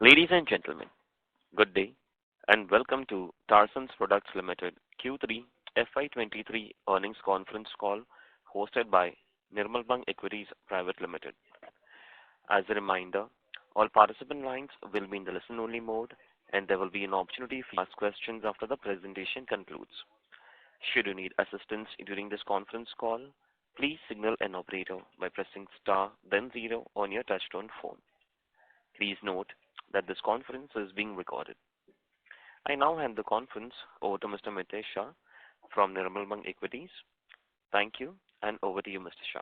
Ladies and gentlemen, good day and welcome to Tarsons Products Limited Q3 FY23 earnings conference call hosted by Nirmal Bang Equities Private Limited. As a reminder, all participant lines will be in the listen-only mode and there will be an opportunity for you to ask questions after the presentation concludes. Should you need assistance during this conference call, please signal an operator by pressing star then 0 on your touchtone phone. Please note that this conference is being recorded. I now hand the conference over to Mr. Mitesh Shah from Nirmal Bang Equities. Thank you, and over to you, Mr. Shah.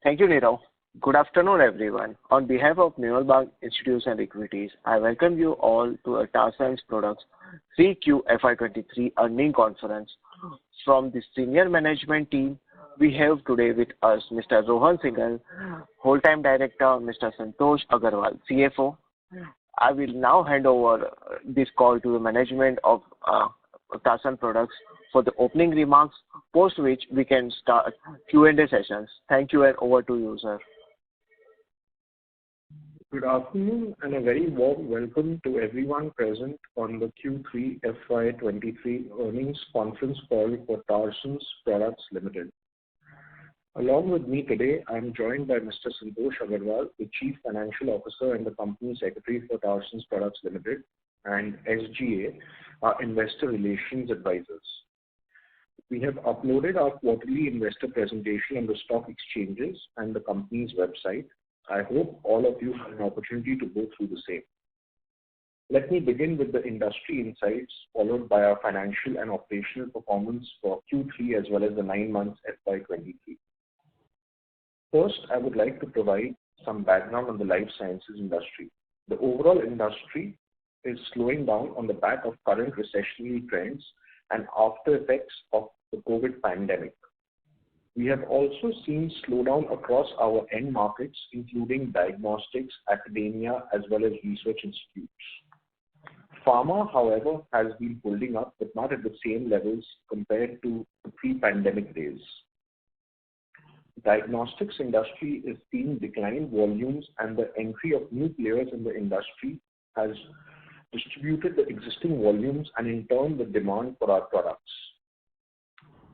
Thank you, Nirav. Good afternoon, everyone. On behalf of Nirmal Bang Institutional Equities, I welcome you all to a Tarsons Products 3Q FY23 earnings conference. From the senior management team, we have today with us Mr. Rohan Singhal, Whole-Time Director, Mr. Santosh Agarwal, CFO. I will now hand over this call to the management of Tarsons Products for the opening remarks, post which we can start Q&A sessions. Thank you and over to you, sir. Good afternoon and a very warm welcome to everyone present on the Q3 FY23 earnings conference call for Tarsons Products Limited. Along with me today, I am joined by Mr. Santosh Agarwal, the Chief Financial Officer and the Company Secretary for Tarsons Products Limited, and SGA, our Investor Relations Advisors. We have uploaded our quarterly investor presentation on the stock exchanges and the company's website. I hope all of you have an opportunity to go through the same. Let me begin with the industry insights, followed by our financial and operational performance for Q3 as well as the 9 months FY23. First, I would like to provide some background on the life sciences industry. The overall industry is slowing down on the back of current recessionary trends and after effects of the COVID pandemic. We have also seen slowdown across our end markets, including diagnostics, academia, as well as research institutes. Pharma, however, has been holding up, but not at the same levels compared to the pre-pandemic days. Diagnostics industry is seeing declining volumes and the entry of new players in the industry has distributed the existing volumes and in turn the demand for our products.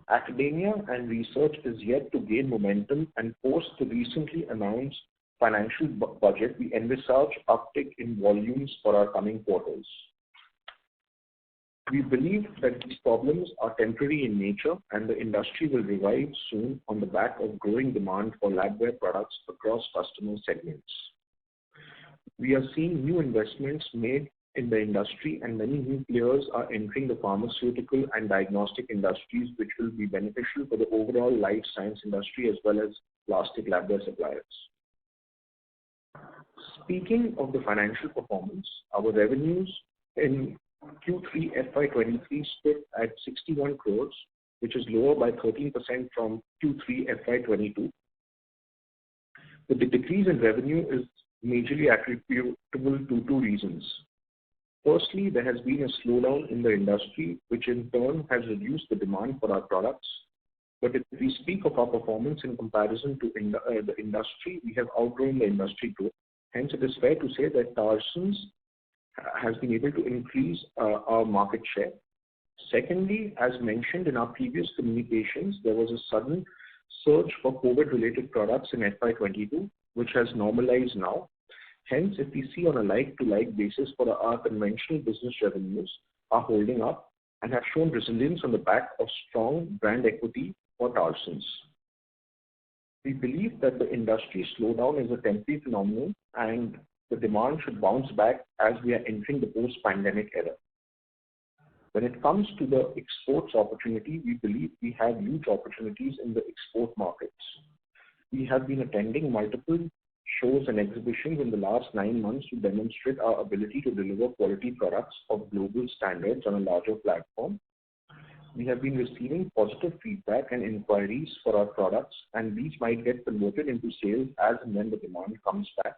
Academia and research is yet to gain momentum and post the recently announced financial budget, we envisage uptick in volumes for our coming quarters. We believe that these problems are temporary in nature and the industry will revive soon on the back of growing demand for labware products across customer segments. We are seeing new investments made in the industry and many new players are entering the pharmaceutical and diagnostic industries, which will be beneficial for the overall life science industry as well as plastic labware suppliers. Speaking of the financial performance, our revenues in Q3 FY23 stood at 61 crores, which is lower by 13% from Q3 FY22. The decrease in revenue is majorly attributable to 2 reasons. Firstly, there has been a slowdown in the industry, which in turn has reduced the demand for our products. But if we speak of our performance in comparison to the industry, we have outgrown the industry growth. Hence, it is fair to say that Tarsons has been able to increase our market share. Secondly, as mentioned in our previous communications, there was a sudden surge for COVID-related products in FY22, which has normalized now. Hence, if we see on a like-to-like basis for our conventional business revenues are holding up and have shown resilience on the back of strong brand equity for Tarsons. We believe that the industry slowdown is a temporary phenomenon and the demand should bounce back as we are entering the post-pandemic era. When it comes to the exports opportunity, we believe we have huge opportunities in the export markets. We have been attending multiple shows and exhibitions in the last 9 months to demonstrate our ability to deliver quality products of global standards on a larger platform. We have been receiving positive feedback and inquiries for our products, and these might get converted into sales as and when the demand comes back.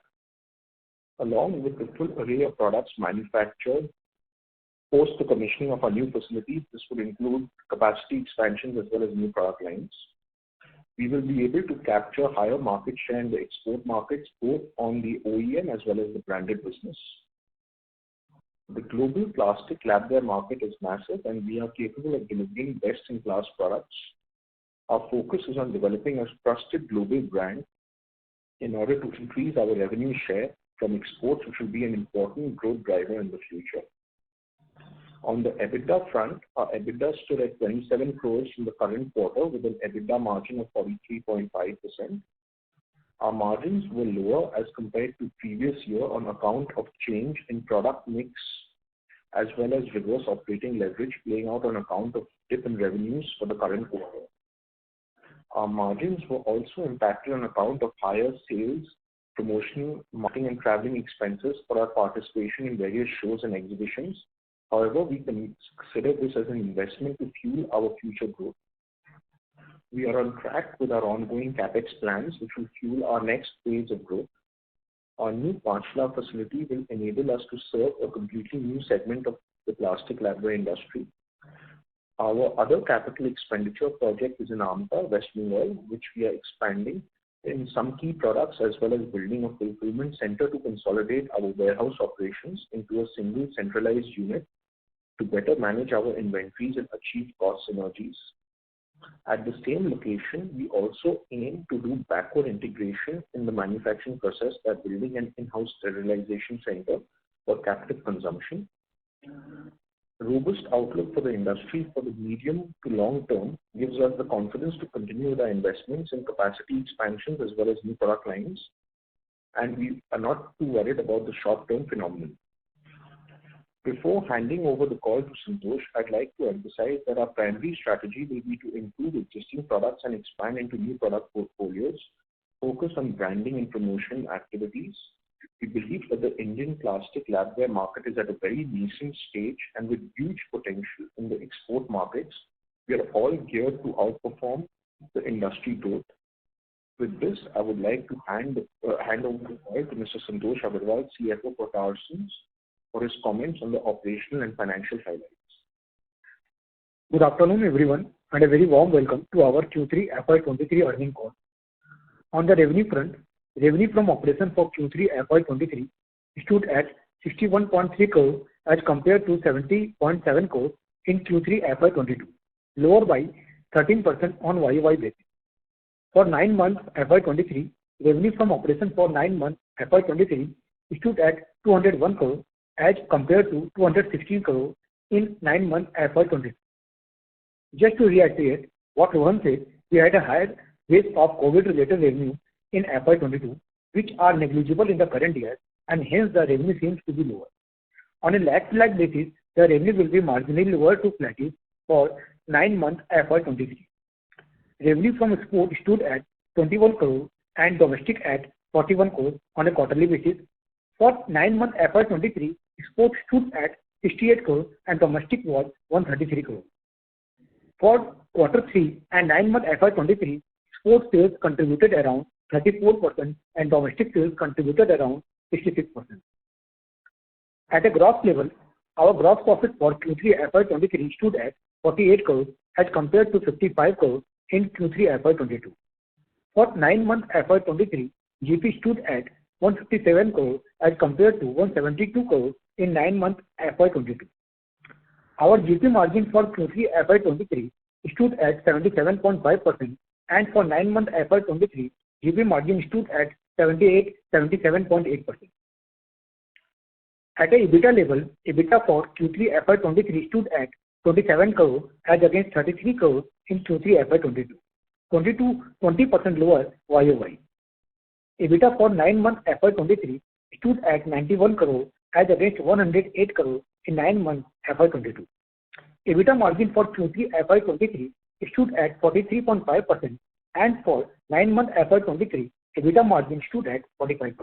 Along with the full array of products manufactured post the commissioning of our new facilities, this would include capacity expansions as well as new product lines. we will be able to capture higher market share in the export markets, both on the OEM as well as the branded business. The global plastic labware market is massive, and we are capable of delivering best-in-class products. Our focus is on developing a trusted global brand in order to increase our revenue share from exports, which will be an important growth driver in the future. On the EBITDA front, our EBITDA stood at 27 crores in the current quarter with an EBITDA margin of 43.5%. Our margins were lower as compared to previous year on account of change in product mix as well as reverse operating leverage playing out on account of dip in revenues for the current quarter. Our margins were also impacted on account of higher sales, promotional, marketing and traveling expenses for our participation in various shows and exhibitions. However, we consider this as an investment to fuel our future growth. We are on track with our ongoing capex plans, which will fuel our next phase of growth. Our new Panchla facility will enable us to serve a completely new segment of the plastic labware industry. Our other capital expenditure project is in Amta, West Bengal, which we are expanding in some key products as well as building a fulfillment center to consolidate our warehouse operations into a single centralized unit to better manage our inventories and achieve cost synergies. At the same location, we also aim to do backward integration in the manufacturing process by building an in-house sterilization center for captive consumption. Robust outlook for the industry for the medium to long term gives us the confidence to continue with our investments in capacity expansions as well as new product lines, and we are not too worried about the short-term phenomenon. Before handing over the call to Santosh, I'd like to emphasize that our primary strategy will be to improve existing products and expand into new product portfolios, focus on branding and promotion activities. We believe that the Indian plastic labware market is at a very nascent stage and with huge potential in the export markets. We are all geared to outperform the industry growth. With this, I would like to hand over the call to Mr. Santosh Agarwal, CFO for Tarsons, for his comments on the operational and financial highlights. Good afternoon, everyone, and a very warm welcome to our Q3 FY23 earnings call. On the revenue front, revenue from operation for Q3 FY23 stood at 61.3 crore as compared to 70.7 crore in Q3 FY22, lower by 13% on YOY basis. For 9 months FY23, revenue from operation for 9 months FY23 stood at 201 crore as compared to 216 crore in 9 months FY22. Just to reiterate what Rohan said, we had a higher base of COVID-related revenue in FY22, which are negligible in the current year, and hence the revenue seems to be lower. On a like-to-like basis, the revenue will be marginally lower to flattish for 9 months FY23. Revenue from export stood at 21 crore and domestic at 41 crore on a quarterly basis. For 9 months FY23, export stood at 68 crore and domestic was 133 crore. For quarter 3 and 9 months FY23, export sales contributed around 34% and domestic sales contributed around 66%. At a gross level, our gross profit for Q3 FY23 stood at 48 crore as compared to 55 crore in Q3 FY22. For 9 months FY23, GP stood at 157 crore as compared to 172 crore in 9 months FY22. Our GP margin for Q3 FY23 stood at 77.5%, and for 9 months FY23, GP margin stood at 77.8%. At a EBITDA level, EBITDA for Q3 FY23 stood at 27 crore as against 33 crore in Q3 FY22, 20% lower YOY. EBITDA for 9 months FY23 stood at 91 crore as against 108 crore in 9 months FY22. EBITDA margin for Q3 FY23 stood at 43.5%, and for 9 months FY23, EBITDA margin stood at 45%.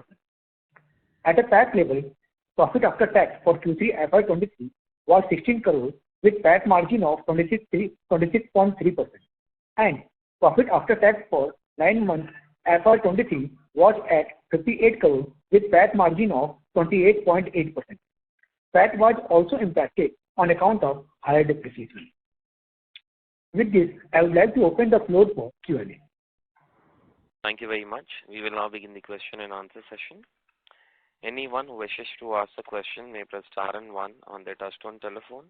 At a PAT level, profit after tax for Q3 FY23 was 16 crore with PAT margin of 26.3%, and profit after tax for 9 months FY23 was at 58 crore with PAT margin of 28.8%. PAT was also impacted on account of higher depreciation. With this, I would like to open the floor for Q&A. Thank you very much. We will now begin the question and answer session. Anyone who wishes to ask a question may press star and one on their touchtone telephone.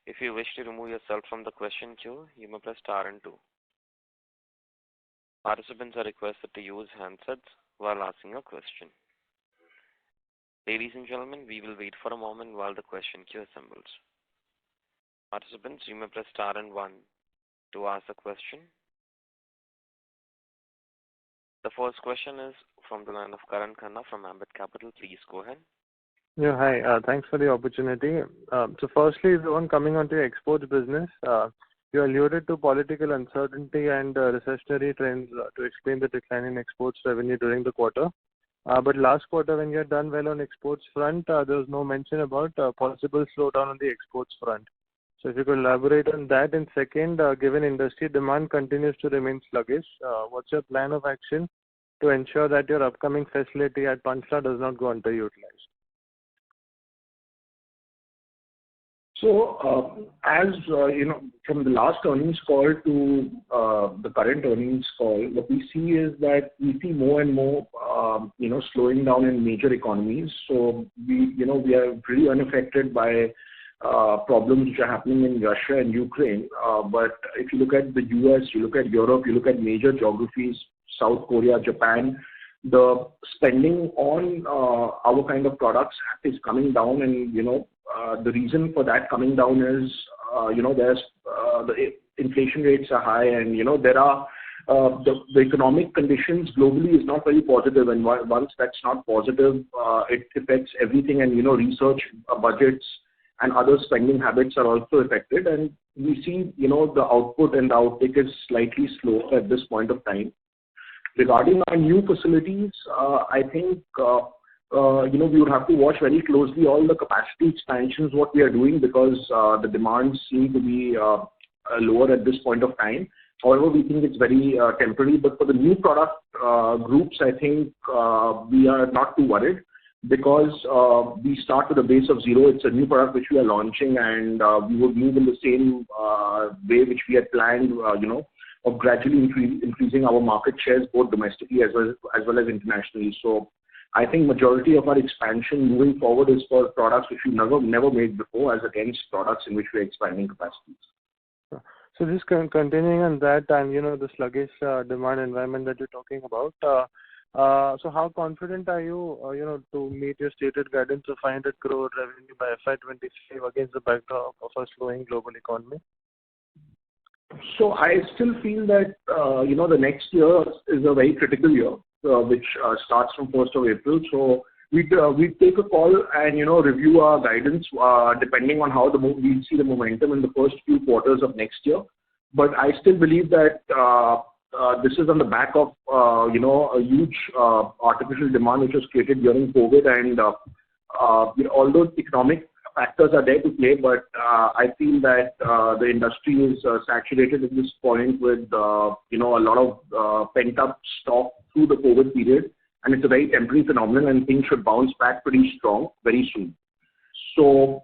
If you wish to remove yourself from the question queue, you may press star and two. Participants are requested to use handsets while asking a question. Ladies and gentlemen, we will wait for a moment while the question queue assembles. Participants, you may press star and one to ask a question. The first question is from the line of Karan Khanna from Ambit Capital. Please go ahead. Yeah, hi. Thanks for the opportunity. So firstly, the one coming onto your exports business, you alluded to political uncertainty and recessionary trends to explain the decline in exports revenue during the quarter. But last quarter, when you had done well on exports front, there was no mention about possible slowdown on the exports front. So if you could elaborate on that. And second, given industry demand continues to remain sluggish, what's your plan of action to ensure that your upcoming facility at Panchla does not go underutilized? So, as you know, from the last earnings call to the current earnings call, what we see is that we see more and more, slowing down in major economies. So we are pretty unaffected by problems which are happening in Russia and Ukraine. But if you look at the US, you look at Europe, you look at major geographies, South Korea, Japan, the spending on our kind of products is coming down, and the reason for that coming down is there's the inflation rates are high, and there are the economic conditions globally is not very positive, and once that's not positive, it affects everything, and research budgets and other spending habits are also affected, and we see the output and the outtake is slightly slow at this point of time. Regarding our new facilities, I think we would have to watch very closely all the capacity expansions what we are doing, because the demands seem to be lower at this point of time. However, we think it's very temporary. But for the new product groups, I think we are not too worried, because we start with a base of zero. It's a new product which we are launching, and we would move in the same way which we had planned, of gradually increasing our market shares both domestically as well as internationally. So I think majority of our expansion moving forward is for products which we never made before, as against products in which we are expanding capacities. So just continuing on that, and the sluggish demand environment that you're talking about. So how confident are you, to meet your stated guidance of 500 crore revenue by FY23 against the backdrop of a slowing global economy? So I still feel that the next year is a very critical year, which starts from 1st of April. So we take a call and review our guidance depending on how we see the momentum in the first few quarters of next year. But I still believe that this is on the back of a huge artificial demand which was created during COVID, and although economic factors are there to play, but I feel that the industry is saturated at this point with a lot of pent-up stock through the COVID period, and it's a very temporary phenomenon, and things should bounce back pretty strong very soon. So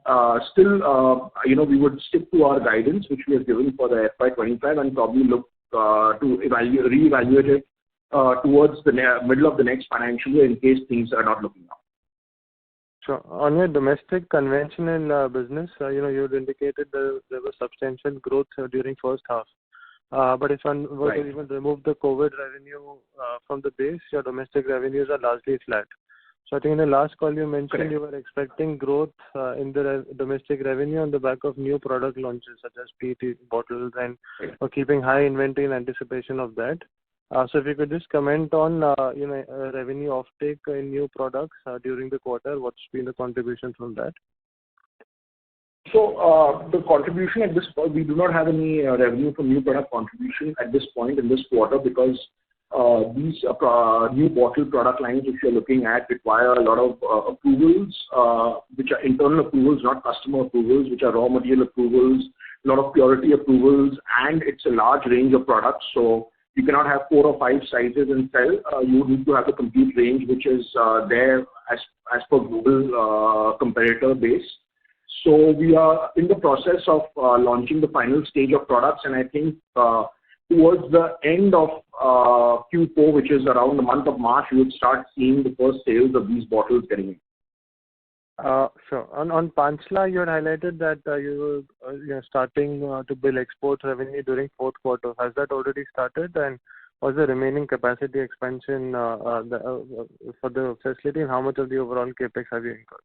still, we would stick to our guidance which we have given for the FY25, and probably look to reevaluate it towards the middle of the next financial year in case things are not looking up. Sure. On your domestic conventional business, you had indicated there was substantial growth during first half. But if one were to even remove the COVID revenue from the base, your domestic revenues are largely flat. So I think in the last call you mentioned you were expecting growth in the domestic revenue on the back of new product launches such as PET bottles, and keeping high inventory in anticipation of that. So if you could just comment on revenue offtake in new products during the quarter, what's been the contribution from that? So the contribution at this point, we do not have any revenue from new product contribution at this point in this quarter, because these new bottle product lines which we are looking at require a lot of approvals, which are internal approvals, not customer approvals, which are raw material approvals, a lot of purity approvals, and it's a large range of products. So you cannot have 4 or 5 sizes and sell. You need to have a complete range which is there as per global comparator base. So we are in the process of launching the final stage of products, and I think towards the end of Q4, which is around the month of March, we would start seeing the first sales of these bottles getting in. Sure. On Panchla, you had highlighted that you're starting to build export revenue during fourth quarter. Has that already started? And what's the remaining capacity expansion for the facility, and how much of the overall capex have you incurred?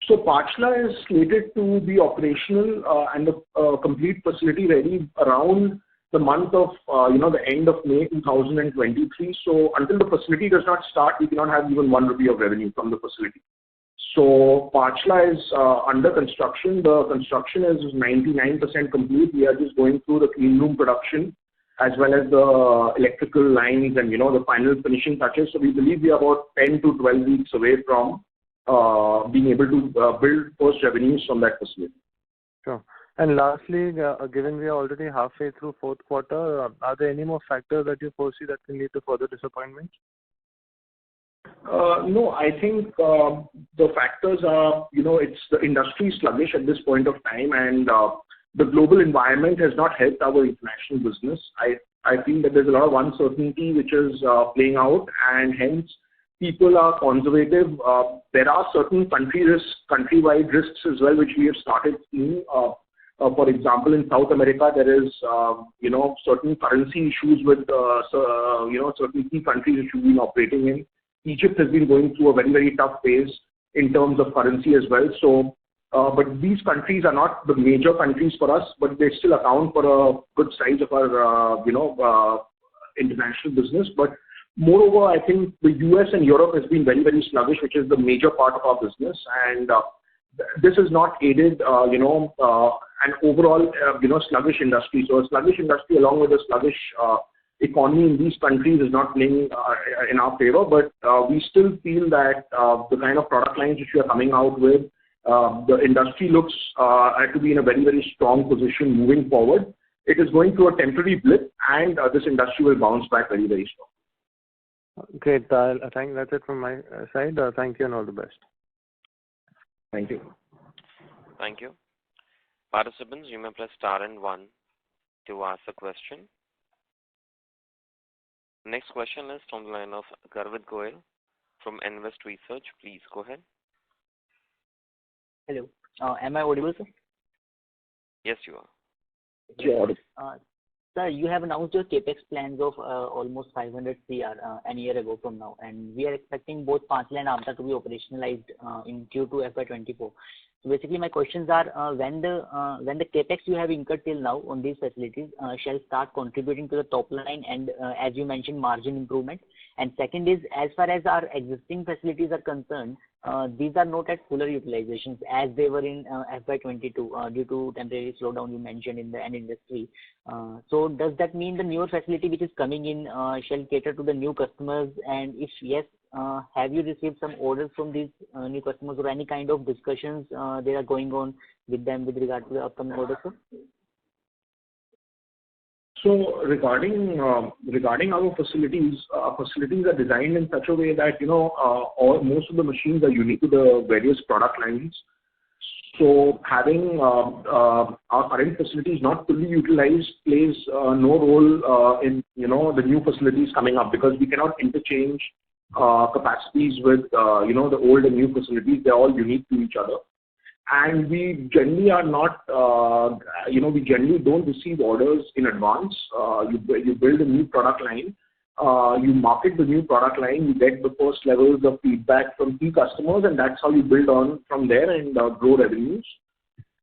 So Panchla is slated to be operational and the complete facility ready around the month of, the end of May 2023. So until the facility does not start, we cannot have even 1 rupee of revenue from the facility. So Panchla is under construction. The construction is 99% complete. We are just going through the clean room production as well as the electrical lines and, the final finishing touches. So we believe we are about 10 to 12 weeks away from being able to build first revenues from that facility. Sure. And lastly, given we are already halfway through fourth quarter, are there any more factors that you foresee that can lead to further disappointment? No, I think the factors are, it's the industry sluggish at this point of time, and the global environment has not helped our international business. I feel that there's a lot of uncertainty which is playing out, and hence people are conservative. There are certain countrywide risks as well, which we have started seeing. For example, in South America, there is, certain currency issues with, certain key countries which we've been operating in. Egypt has been going through a very, very tough phase in terms of currency as well. So, but these countries are not the major countries for us, but they still account for a good size of our, international business. But moreover, I think the US and Europe has been very, very sluggish, which is the major part of our business. And this has not aided, an overall, sluggish industry. So a sluggish industry along with a sluggish economy in these countries is not playing in our favor, but we still feel that the kind of product lines which we are coming out with, the industry looks to be in a very, very strong position moving forward. It is going through a temporary blip, and this industry will bounce back very, very strong. Great. I think that's it from my side. Thank you and all the best. Thank you. Thank you. Participants, you may press star and 1 to ask a question. Next question is from the line of Garvit Goyal from Invest Research. Please go ahead. Hello. Am I audible, sir? Yes, you are. Sure. Sir, you have announced your capex plans of almost 500 crore a year ago from now, and we are expecting both Panchla and Amta to be operationalized in Q2 FY24. So basically, my questions are when the capex you have incurred till now on these facilities shall start contributing to the top line, and as you mentioned, margin improvement. And second is, as far as our existing facilities are concerned, these are not at fuller utilizations as they were in FY22 due to temporary slowdown you mentioned in the end industry. So does that mean the newer facility which is coming in shall cater to the new customers? And if yes, have you received some orders from these new customers, or any kind of discussions they are going on with them with regard to the upcoming orders, sir? So regarding our facilities are designed in such a way that most of the machines are unique to the various product lines. So having our current facilities not fully utilized plays no role in the new facilities coming up, because we cannot interchange capacities with the old and new facilities. They're all unique to each other. And we generally are not, we generally don't receive orders in advance. You build a new product line, you market the new product line, you get the first levels of feedback from key customers, and that's how you build on from there and grow revenues.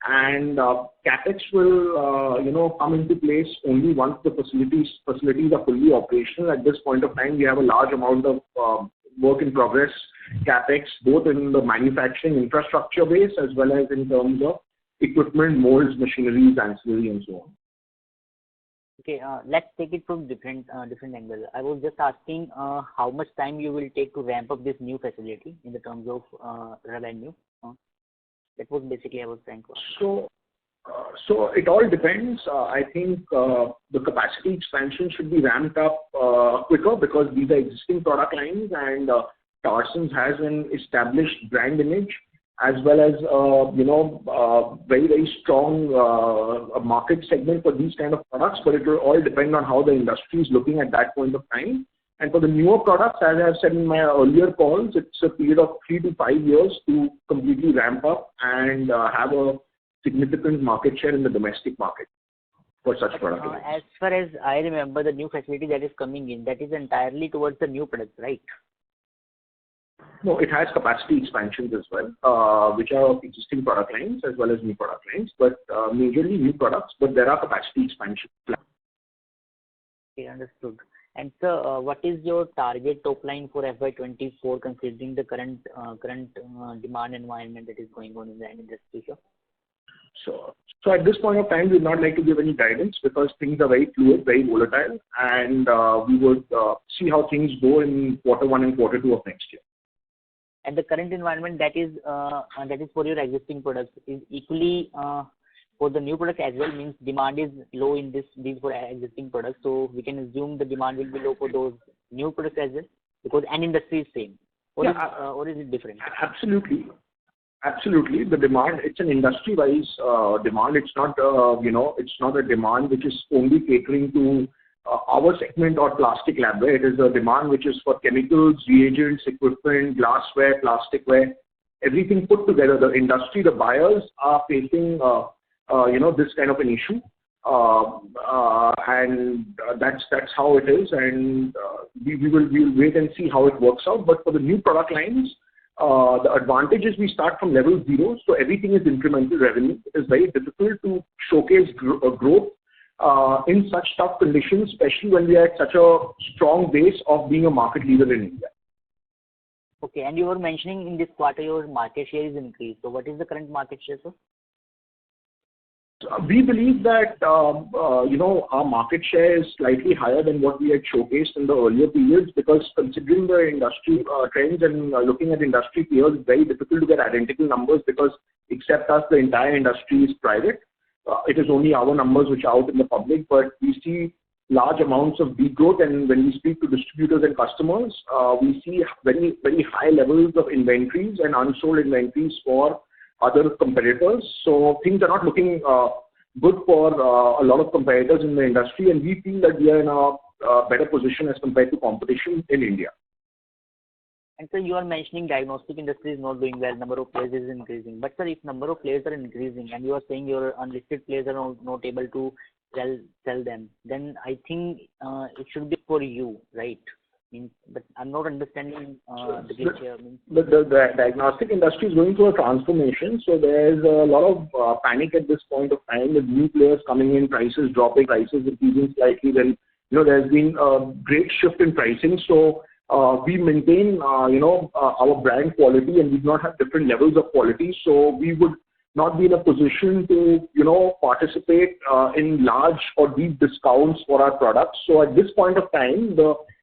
And capex will, come into place only once the facilities are fully operational. At this point of time, we have a large amount of work in progress capex, both in the manufacturing infrastructure base as well as in terms of equipment, molds, machineries, ancillary, and so on. Okay, let's take it from different angle. I was just asking how much time you will take to ramp up this new facility in the terms of revenue. That was basically I was trying to ask. So it all depends. I think the capacity expansion should be ramped up quicker, because these are existing product lines, and Tarsons has an established brand image. as well as very, very strong market segment for these kind of products, but it will all depend on how the industry is looking at that point of time. And for the newer products, as I have said in my earlier calls, it's a period of 3 to 5 years to completely ramp up and have a significant market share in the domestic market for such product lines. As far as I remember, the new facility that is coming in, that is entirely towards the new products, right? No, it has capacity expansions as well, which are existing product lines as well as new product lines, but majorly new products, but there are capacity expansion plans. Okay, understood. And sir, what is your target top line for FY24 considering the current demand environment that is going on in the industry, sir? So at this point of time, we would not like to give any guidance because things are very fluid, very volatile, and we would see how things go in Q1 and Q2 of next year. And the current environment that is for your existing products is equally for the new product as well, means demand is low in these for existing products. So we can assume the demand will be low for those new products as well because an industry is same. Or is it different? Absolutely. Absolutely. The demand, it's an industry-wise demand. It's not, it's not a demand which is only catering to our segment or plastic labware. It is a demand which is for chemicals, reagents, equipment, glassware, plasticware, everything put together. The industry, the buyers are facing, this kind of an issue. And that's how it is. And we'll wait and see how it works out. But for the new product lines, the advantage is we start from level 0, so everything is incremental revenue. It is very difficult to showcase growth in such tough conditions, especially when we are at such a strong base of being a market leader in India. Okay, and you were mentioning in this quarter your market share is increased. So what is the current market share, sir? We believe that, our market share is slightly higher than what we had showcased in the earlier periods because considering the industry trends and looking at industry peers, it's very difficult to get identical numbers because except us, the entire industry is private. It is only our numbers which are out in the public, but we see large amounts of degrowth, and when we speak to distributors and customers, we see very, very high levels of inventories and unsold inventories for other competitors. So things are not looking good for a lot of competitors in the industry, and we feel that we are in a better position as compared to competition in India. And so you are mentioning diagnostic industry is not doing well, number of players is increasing. But sir, if number of players are increasing and you are saying your unlisted players are not able to sell them, then I think it should be for you, right? But I'm not understanding the picture. The diagnostic industry is going through a transformation, so there's a lot of panic at this point of time with new players coming in, prices dropping, prices increasing slightly. Then there's been a great shift in pricing. So we maintain our brand quality, and we do not have different levels of quality. So we would not be in a position to participate in large or deep discounts for our products. So at this point of time,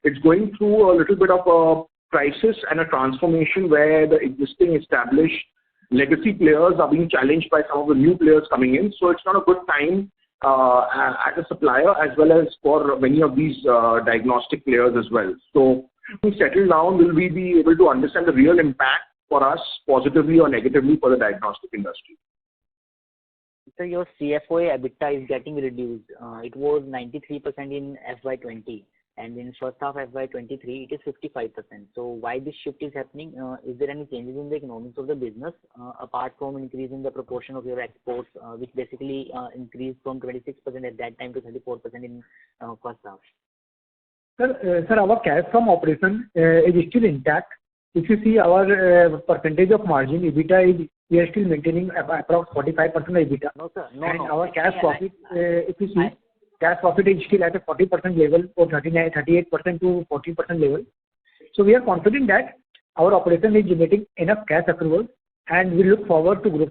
it's going through a little bit of a crisis and a transformation where the existing established legacy players are being challenged by some of the new players coming in. So it's not a good time as a supplier as well as for many of these diagnostic players as well. So when we settle down, will we be able to understand the real impact for us positively or negatively for the diagnostic industry? So your CFOA EBITDA is getting reduced. It was 93% in FY20, and in first half FY23 it is 55%. So why this shift is happening? Is there any changes in the economics of the business apart from increasing the proportion of your exports, which basically increased from 26% at that time to 34% in first half? Sir, our cash from operation is still intact. If you see our percentage of margin, EBITDA is, we are still maintaining approx 45% EBITDA. No, sir. Our cash profit, if you see, cash profit is still at a 40% level or 38% to 40% level. So we are confident that our operation is generating enough cash accrual, and we look forward to growth.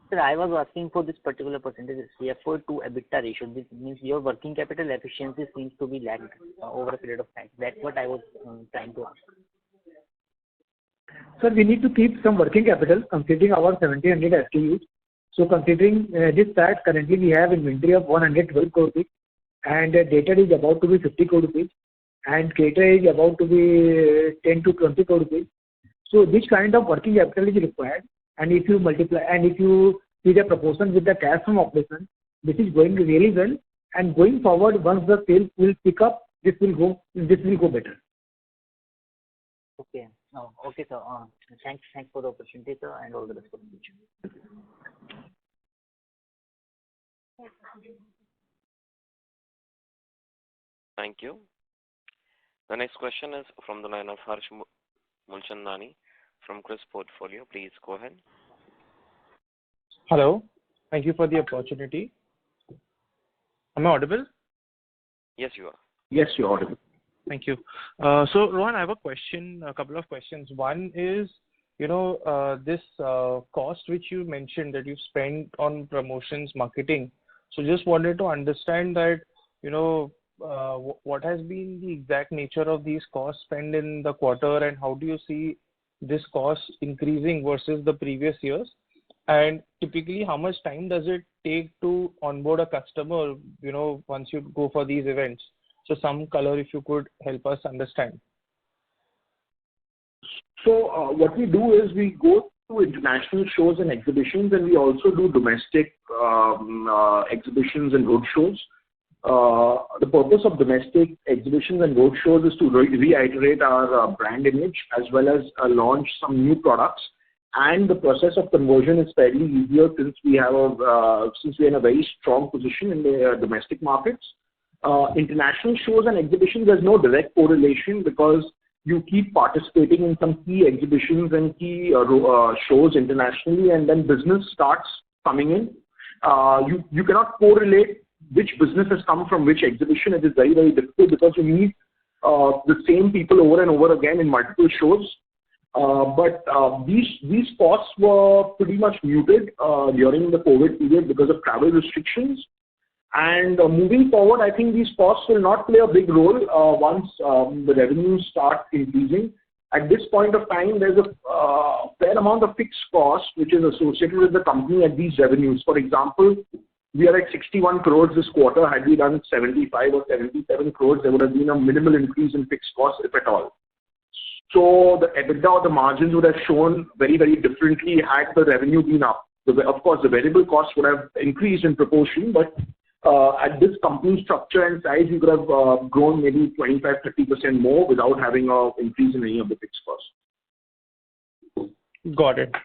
Sir, I was asking for this particular percentage, CFO to EBITDA ratio. This means your working capital efficiency seems to be lagged over a period of time. That's what I was trying to ask. Sir, we need to keep some working capital considering our 1700 SKUs. So considering this fact, currently we have inventory of 112 crore rupees, and data is about to be 50 crore rupees, and cater is about to be 10 to 20 crore rupees. So this kind of working capital is required, and if you multiply and if you see the proportion with the cash from operation, this is going really well. And going forward, once the sales will pick up, this will go better. Okay. Oh, okay, sir. Thanks for the opportunity, sir, and all the best for the future. Thank you. The next question is from the line of Harsh Mulchandani from Chris Portfolio. Please go ahead. Hello. Thank you for the opportunity. Am I audible? Yes, you are. Yes, you're audible. Thank you. So, Rohan, I have a couple of questions. One is, this cost which you mentioned that you spent on promotions, marketing. So, just wanted to understand that, what has been the exact nature of these costs spent in the quarter, and how do you see this cost increasing versus the previous years? And typically, how much time does it take to onboard a customer, once you go for these events? So some color, if you could help us understand. So what we do is we go to international shows and exhibitions, and we also do domestic exhibitions and road shows. The purpose of domestic exhibitions and road shows is to reiterate our brand image as well as launch some new products. And the process of conversion is fairly easier since we're in a very strong position in the domestic markets. International shows and exhibitions, there's no direct correlation because you keep participating in some key exhibitions and key shows internationally, and then business starts coming in. You cannot correlate which business has come from which exhibition. It is very, very difficult because you meet the same people over and over again in multiple shows. But these costs were pretty much muted during the COVID period because of travel restrictions. And moving forward, I think these costs will not play a big role once the revenues start increasing. At this point of time, there's a fair amount of fixed cost which is associated with the company at these revenues. For example, we are at 61 crores this quarter. Had we done 75 or 77 crores, there would have been a minimal increase in fixed costs, if at all. So the EBITDA or the margins would have shown very, very differently had the revenue been up. Of course, the variable costs would have increased in proportion, but at this company structure and size, you could have grown maybe 25-30% more without having an increase in any of the fixed costs. Got it.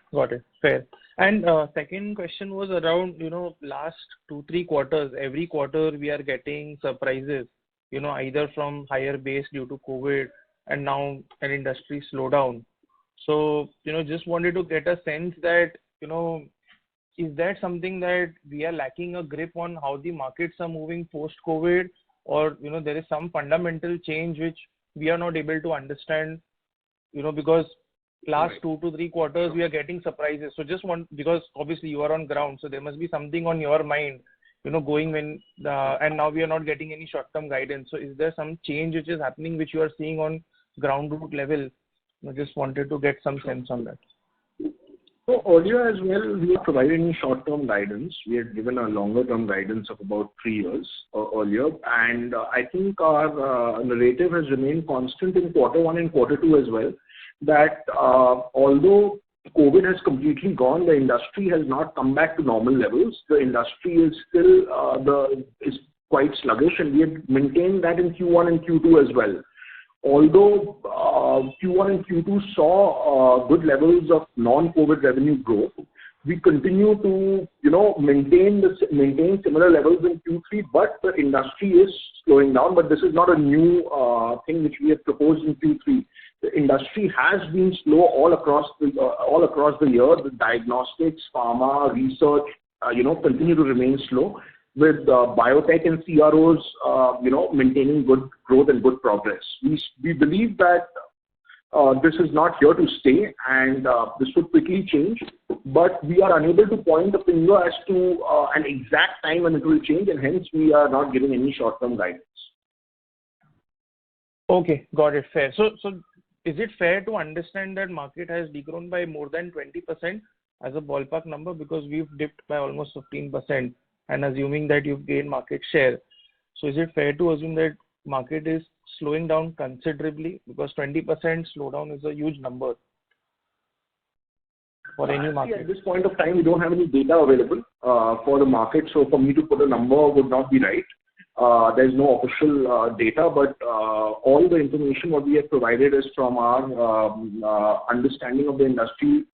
Fair. And second question was around, last 2-3 quarters, every quarter we are getting surprises, either from higher base due to COVID and now an industry slowdown. So, just wanted to get a sense that, is that something that we are lacking a grip on how the markets are moving post-COVID, or, there is some fundamental change which we are not able to understand, because last 2 to 3 quarters we are getting surprises. So because obviously you are on ground, so there must be something on your mind, going and now we are not getting any short-term guidance. So is there some change which is happening which you are seeing on ground root level? I just wanted to get some sense on that. So earlier as well, we were providing short-term guidance. We had given a longer-term guidance of about 3 years earlier, and I think our narrative has remained constant in Q1 and Q2 as well, that although COVID has completely gone, the industry has not come back to normal levels. The industry is still is quite sluggish, and we have maintained that in Q1 and Q2 as well. Although Q1 and Q2 saw good levels of non-COVID revenue growth, we continue to maintain similar levels in Q3, but the industry is slowing down. But this is not a new thing which we have proposed in Q3. The industry has been slow all across the year. The diagnostics, pharma, research, continue to remain slow, with biotech and CROs, maintaining good growth and good progress. We believe that this is not here to stay, and this would quickly change, but we are unable to point the finger as to an exact time when it will change, and hence we are not giving any short-term guidance. Okay, got it. Fair. So is it fair to understand that market has degrown by more than 20% as a ballpark number, because we've dipped by almost 15%, and assuming that you've gained market share? So is it fair to assume that market is slowing down considerably, because 20% slowdown is a huge number? for any market? At this point of time, we don't have any data available for the market, so for me to put a number would not be right. There's no official data, but all the information what we have provided is from our understanding of the industry,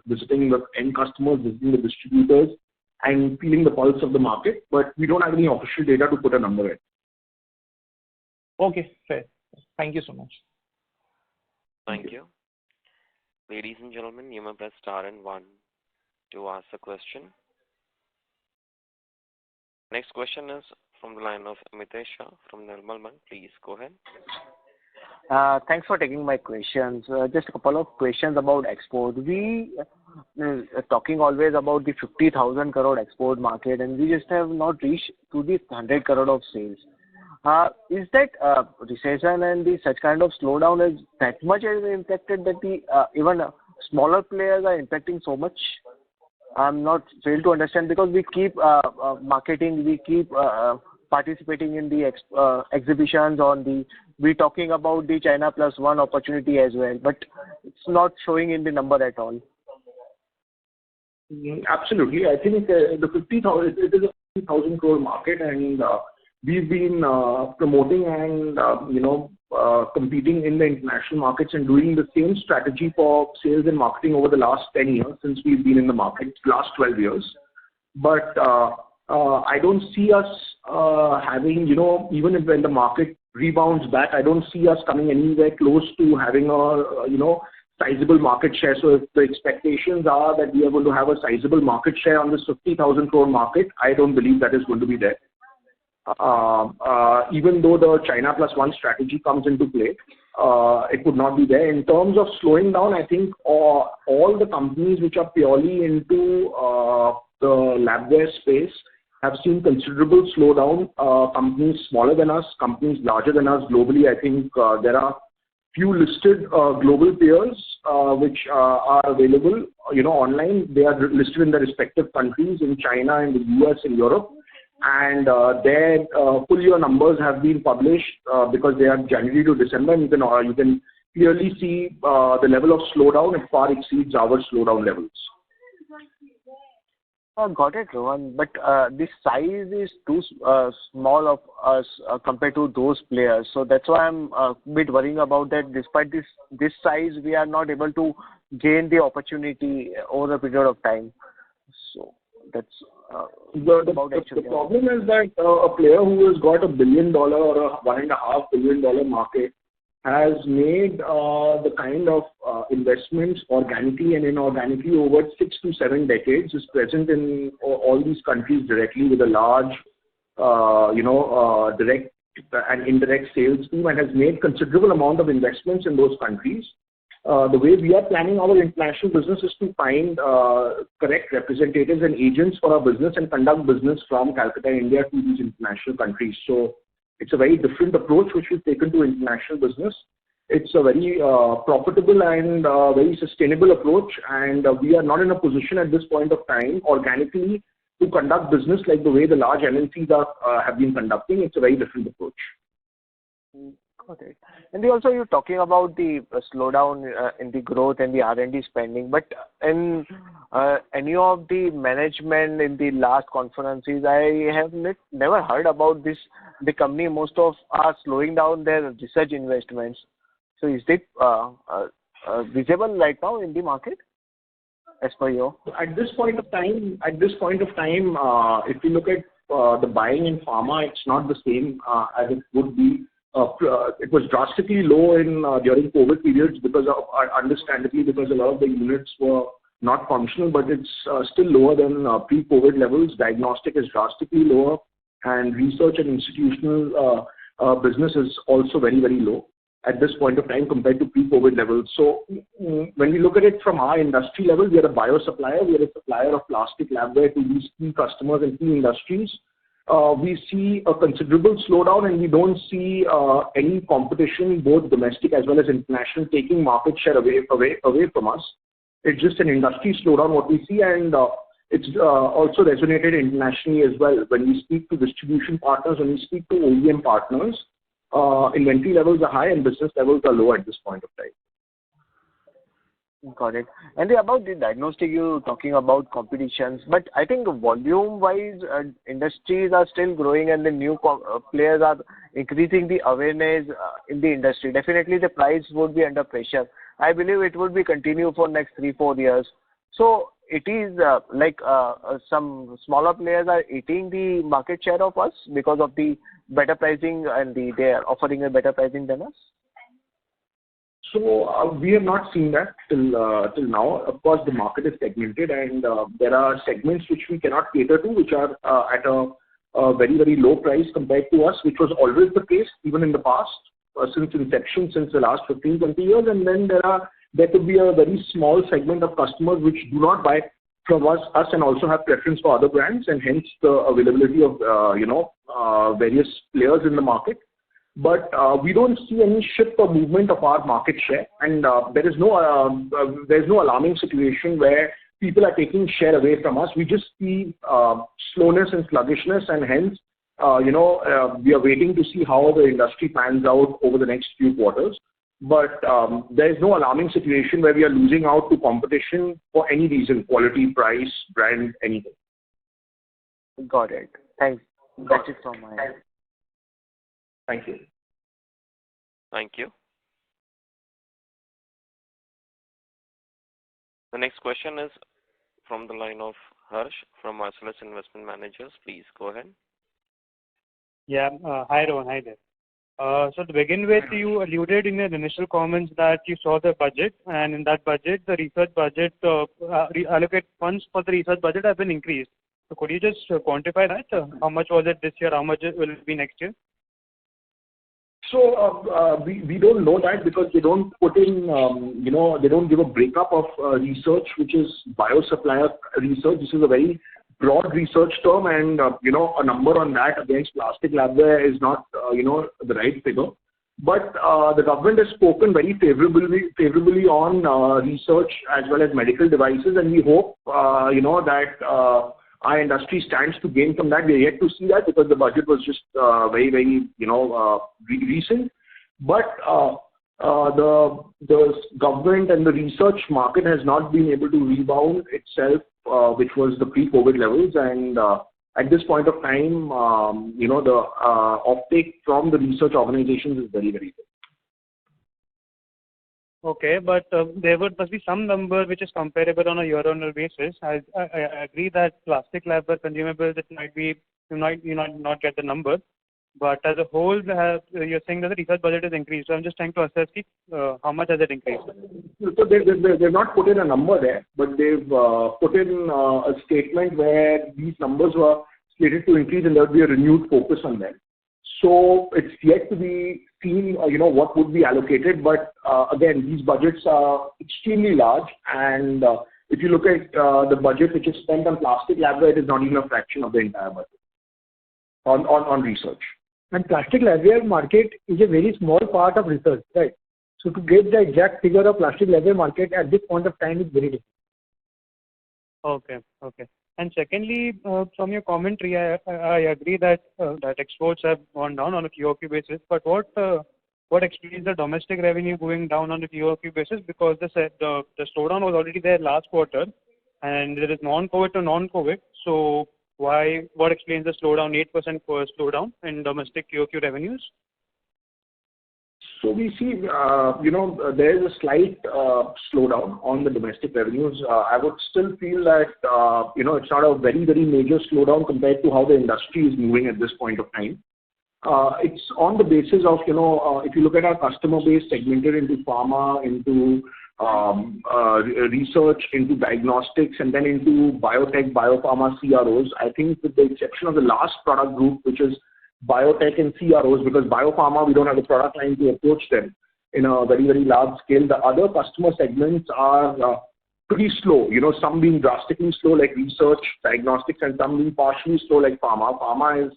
visiting the end customers, visiting the distributors, and feeling the pulse of the market. But we don't have any official data to put a number in. Okay, fair. Thank you so much. Thank you. Ladies and gentlemen, you may press star and one to ask a question. Next question is from the line of Mitesh Shah from Nirmal Bang. Please go ahead. Thanks for taking my questions. Just a couple of questions about export. We are talking always about the 50,000 crore export market, and we just have not reached to the 100 crore of sales. Is that recession and the such kind of slowdown is that much has impacted that the even smaller players are impacting so much? I'm not fail to understand because we keep marketing, we keep participating in the exhibitions we talking about the China Plus One opportunity as well, but it's not showing in the number at all. Absolutely. I think the 50,000, it is a 50,000 crore market, and we've been promoting and competing in the international markets and doing the same strategy for sales and marketing over the last 10 years since we've been in the market, last 12 years. But I don't see us having, even if when the market rebounds back, I don't see us coming anywhere close to having a, sizable market share. So if the expectations are that we are going to have a sizable market share on this 50,000 crore market, I don't believe that is going to be there. Even though the China Plus One strategy comes into play, it would not be there. In terms of slowing down, I think all the companies which are purely into the labware space have seen considerable slowdown. Companies smaller than us, companies larger than us globally, I think there are few listed global peers which are available, online. They are listed in their respective countries in China, in the US, and Europe. And their full year numbers have been published because they are January to December. And you can clearly see the level of slowdown. It far exceeds our slowdown levels. Got it, Rohan. But this size is too small of us compared to those players. So that's why I'm a bit worrying about that. Despite this size, we are not able to gain the opportunity over a period of time. So that's the problem is that a player who has got $1 billion or a $1.5 billion market has made the kind of investments organically and inorganically over 6 to 7 decades, is present in all these countries directly with a large, direct and indirect sales team, and has made considerable amount of investments in those countries. The way we are planning our international business is to find correct representatives and agents for our business and conduct business from Calcutta, India to these international countries. So it's a very different approach which we've taken to international business. It's a very profitable and very sustainable approach, and we are not in a position at this point of time organically to conduct business like the way the large MNCs have been conducting. It's a very different approach. Got it. And also you're talking about the slowdown in the growth and the R&D spending, but in any of the management in the last conferences, I have never heard about this. The company, most of are slowing down their research investments. So is it visible right now in the market as per you? At this point of time, if you look at the buying in pharma, it's not the same as it would be. It was drastically low during COVID periods because understandably because a lot of the units were not functional, but it's still lower than pre-COVID levels. Diagnostic is drastically lower, and research and institutional business is also very, very low at this point of time compared to pre-COVID levels. So when we look at it from our industry level, we are a bio supplier. We are a supplier of plastic labware to these key customers and key industries. We see a considerable slowdown, and we don't see any competition, both domestic as well as international, taking market share away from us. It's just an industry slowdown what we see, and it's also resonated internationally as well. When we speak to distribution partners, when we speak to OEM partners, inventory levels are high and business levels are low at this point of time. Got it. And about the diagnostic, you talking about competitions, but I think volume-wise, industries are still growing and the new players are increasing the awareness in the industry. Definitely, the price would be under pressure. I believe it would be continue for next 3-4 years. So it is some smaller players are eating the market share of us because of the better pricing and they are offering a better pricing than us. So we have not seen that till now. Of course, the market is segmented, and there are segments which we cannot cater to, which are at a very, very low price compared to us, which was always the case even in the past, since inception, since the last 15, 20 years. And then there could be a very small segment of customers which do not buy from us and also have preference for other brands, and hence the availability of various players in the market. But we don't see any shift or movement of our market share, and there's no alarming situation where people are taking share away from us. We just see slowness and sluggishness, and hence, we are waiting to see how the industry pans out over the next few quarters. But there is no alarming situation where we are losing out to competition for any reason: quality, price, brand, anything. Got it. Thanks. That's it from my end. Thank you. Thank you. The next question is from the line of Harsh from Marcellus Investment Managers. Please go ahead. Yeah. Hi, Rohan. Hi there. So to begin with, you alluded in your initial comments that you saw the budget, and in that budget, the research budget, allocate funds for the research budget have been increased. So could you just quantify that? How much was it this year? How much will it be next year? So we don't know that because they don't put in, they don't give a breakup of research, which is biosupplier research. This is a very broad research term, and a number on that against plastic labware is not the right figure. But the government has spoken very favorably on research as well as medical devices, and we hope that our industry stands to gain from that. We are yet to see that because the budget was just very, very recent. But the government and the research market has not been able to rebound itself, which was the pre-COVID levels. And at this point of time, the offtake from the research organizations is very, very good. Okay, but there must be some number which is comparable on a year-on-year basis. I agree that plastic labware consumables, it might be you might not get the number, but as a whole, you're saying that the research budget is increased. So I'm just trying to assess how much has it increased. So they've not put in a number there, but they've put in a statement where these numbers were slated to increase, and there would be a renewed focus on them. So it's yet to be seen, what would be allocated. But again, these budgets are extremely large, and if you look at the budget which is spent on plastic labware, it is not even a fraction of the entire budget on research. And plastic labware market is a very small part of research, right? So to get the exact figure of plastic labware market at this point of time is very difficult. Okay. And secondly, from your commentary, I agree that exports have gone down on a QOQ basis. But what explains the domestic revenue going down on a QOQ basis? Because the slowdown was already there last quarter, and there is non-COVID to non-COVID. So what explains the slowdown, 8% slowdown in domestic QOQ revenues? So we see, there is a slight slowdown on the domestic revenues. I would still feel that, it's not a very, very major slowdown compared to how the industry is moving at this point of time. It's on the basis of, if you look at our customer base segmented into pharma, into research, into diagnostics, and then into biotech, biopharma, CROs. I think with the exception of the last product group, which is biotech and CROs, because biopharma, we don't have a product line to approach them in a very, very large scale. The other customer segments are pretty slow, some being drastically slow like research, diagnostics, and some being partially slow like pharma. Pharma is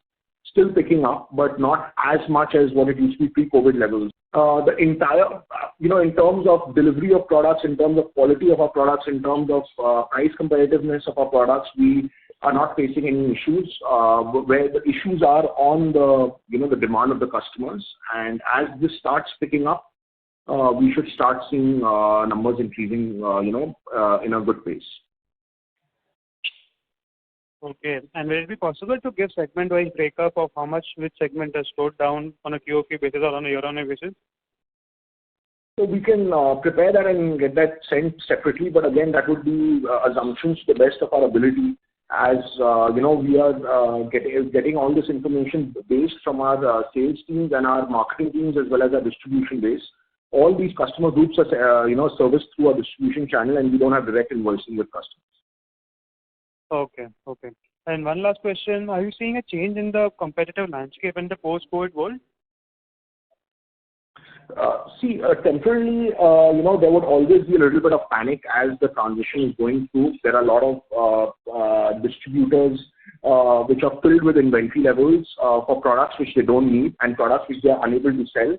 still picking up, but not as much as what it used to be pre-COVID levels. The entire, in terms of delivery of products, in terms of quality of our products, in terms of price competitiveness of our products, we are not facing any issues. Where the issues are on the demand of the customers. And as this starts picking up, we should start seeing numbers increasing, in a good pace. Okay. And will it be possible to give segment-wise breakup of how much which segment has slowed down on a QOQ basis or on a year-on-year basis? So we can prepare that and get that sent separately, but again, that would be assumptions to the best of our ability. As we are getting all this information based from our sales teams and our marketing teams as well as our distribution base. All these customer groups are serviced through our distribution channel, and we don't have direct invoicing with customers. Okay. And one last question: are you seeing a change in the competitive landscape in the post-COVID world? Temporarily, there would always be a little bit of panic as the transition is going through. There are a lot of distributors which are filled with inventory levels for products which they don't need and products which they are unable to sell,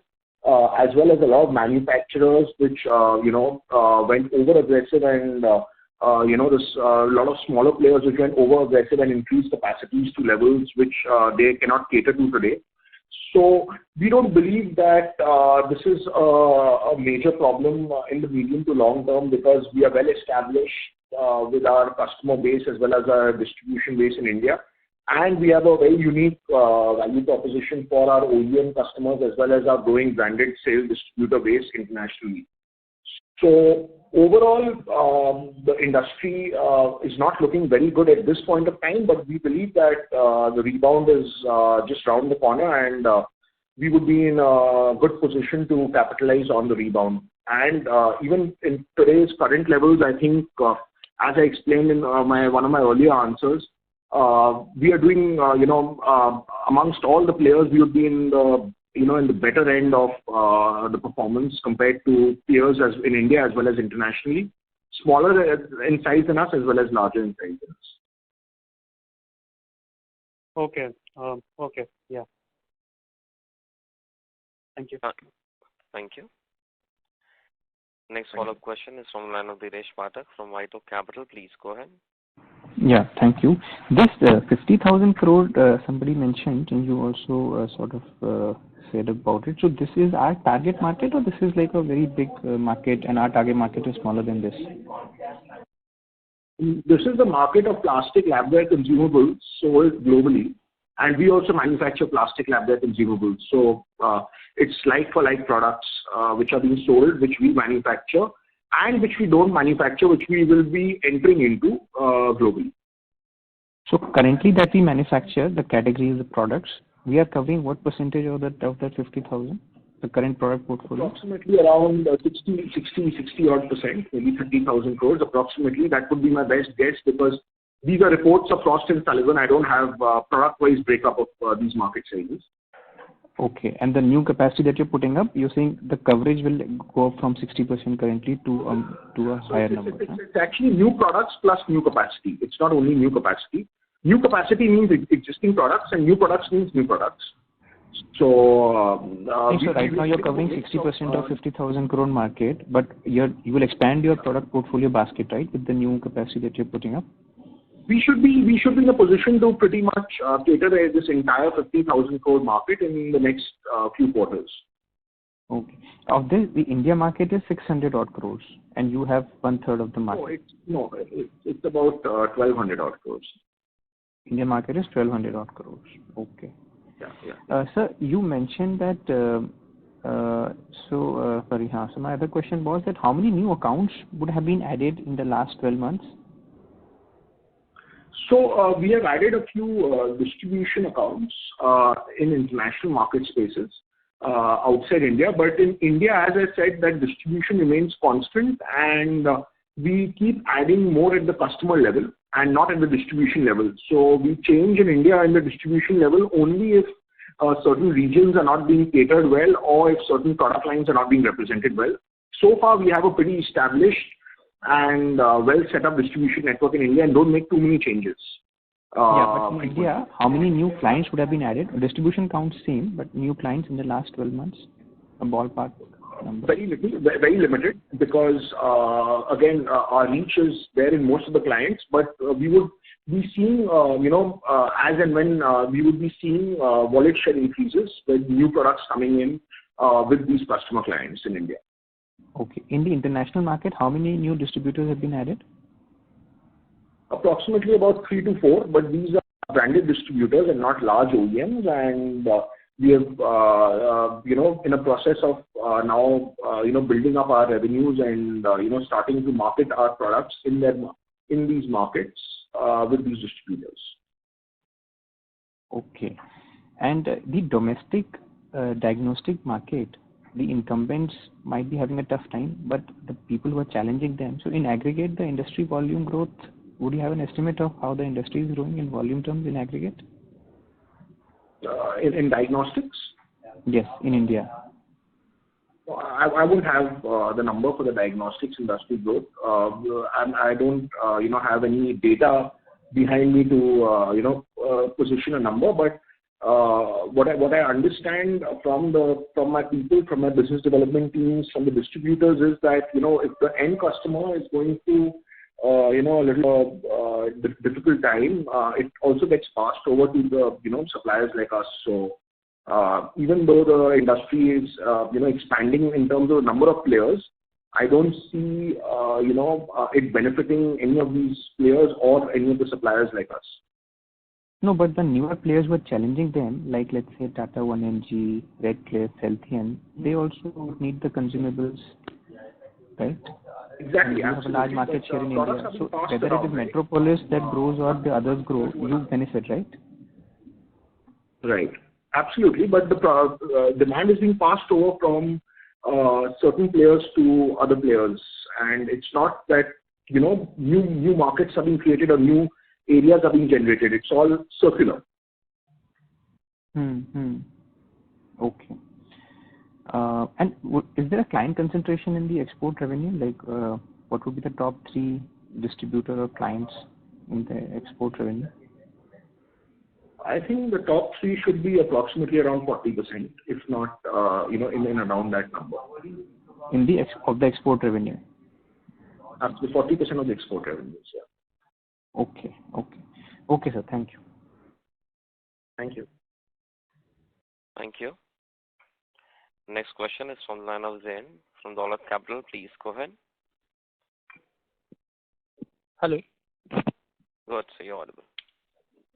as well as a lot of manufacturers which, went over-aggressive and, there's a lot of smaller players which went over-aggressive and increased capacities to levels which they cannot cater to today. So we don't believe that this is a major problem in the medium to long term because we are well established with our customer base as well as our distribution base in India. And we have a very unique value proposition for our OEM customers as well as our growing branded sales distributor base internationally. So overall, the industry is not looking very good at this point of time, but we believe that the rebound is just around the corner, and we would be in a good position to capitalize on the rebound. And even in today's current levels, I think, as I explained in one of my earlier answers, we are doing, amongst all the players, we would be in the better end of the performance compared to peers as in India as well as internationally, smaller in size than us as well as larger in size than us. Okay. Yeah. Thank you. Thank you. Next follow-up question is from the line of Dinesh Pathak from White Oak Capital. Please go ahead. Yeah, thank you. This 50,000 crore somebody mentioned, and you also said about it. So this is our target market, or this is like a very big market, and our target market is smaller than this? This is the market of plastic labware consumables sold globally, and we also manufacture plastic labware consumables. So it's like-for-like products which are being sold, which we manufacture, and which we don't manufacture, which we will be entering into globally. So currently that we manufacture, the categories of products, we are covering what percentage of that 50,000, the current product portfolio? Approximately around 60 odd percent, maybe 30,000 crores approximately. That would be my best guess because these are reports of Frost & Sullivan. I don't have product-wise breakup of these market sizes. Okay. And the new capacity that you're putting up, you're saying the coverage will go up from 60% currently to a higher number? It's actually new products plus new capacity. It's not only new capacity. New capacity means existing products, and new products means new products. So, right now you're covering 60% of 50,000 crore market, but you will expand your product portfolio basket, right, with the new capacity that you're putting up? We should be in a position to pretty much cater this entire 50,000 crore market in the next few quarters. Okay. Of this, the India market is 600 odd crores, and you have 1/3 of the market. It's about 1,200 odd crores. India market is 1,200 odd crores. Okay. Yeah. Sir, you mentioned that. So my other question was that how many new accounts would have been added in the last 12 months? So we have added a few distribution accounts in international market spaces outside India. But in India, as I said, that distribution remains constant, and we keep adding more at the customer level and not at the distribution level. So we change in India in the distribution level only if certain regions are not being catered well or if certain product lines are not being represented well. So far, we have a pretty established and well set up distribution network in India and don't make too many changes. But in India, how many new clients would have been added? Distribution counts same, but new clients in the last 12 months, a ballpark number. Very limited, because again, our reach is there in most of the clients, but we would be seeing, as and when we would be seeing wallet share increases with new products coming in with these customer clients in India. Okay. In the international market, how many new distributors have been added? Approximately about 3 to 4, but these are branded distributors and not large OEMs, and we have, in a process of now, building up our revenues and, starting to market our products in these markets with these distributors. Okay. And the domestic diagnostic market, the incumbents might be having a tough time, but the people who are challenging them. So in aggregate, the industry volume growth, would you have an estimate of how the industry is growing in volume terms in aggregate? In diagnostics? Yes, in India. I wouldn't have the number for the diagnostics industry growth. I don't, have any data behind me to, position a number. But what I understand from my people, from my business development teams, from the distributors is that, if the end customer is going through, a little difficult time, it also gets passed over to the, suppliers like us. So even though the industry is, expanding in terms of the number of players, I don't see, it benefiting any of these players or any of the suppliers like us. No, but the newer players who are challenging them, like let's say Tata 1mg, Redcliffe, Healthian, they also need the consumables, right? Exactly. You have a large market share in India. So whether it is Metropolis that grows or the others grow, you benefit, right? Right. Absolutely. But the demand is being passed over from certain players to other players. And it's not that, new markets are being created or new areas are being generated. It's all circular. Okay. And is there a client concentration in the export revenue? Like, what would be the top 3 distributor or clients in the export revenue? I think the top 3 should be approximately around 40%, if not, in and around that number. In the of the export revenue? Up to 40% of the export revenues, yeah. Okay, sir. Thank you. Thank you. Thank you. Next question is from the line of Zain from Dolat Capital. Please go ahead. Hello. Good, so you're audible.